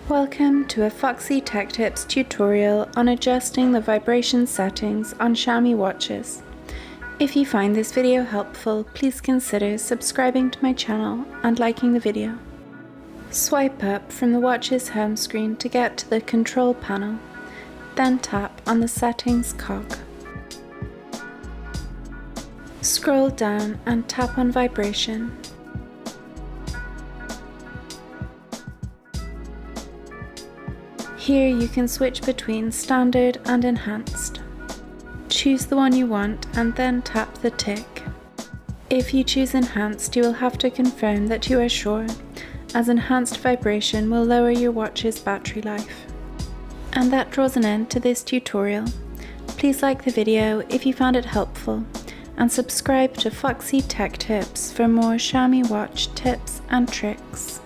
Welcome to a Foxy Tech Tips tutorial on adjusting the vibration settings on Xiaomi watches. If you find this video helpful, please consider subscribing to my channel and liking the video. Swipe up from the watch's home screen to get to the control panel, then tap on the settings cog. Scroll down and tap on vibration. Here you can switch between standard and enhanced. Choose the one you want and then tap the tick. If you choose enhanced, you will have to confirm that you are sure, as enhanced vibration will lower your watch's battery life. And that draws an end to this tutorial. Please like the video if you found it helpful, and subscribe to Foxy Tech Tips for more Xiaomi watch tips and tricks.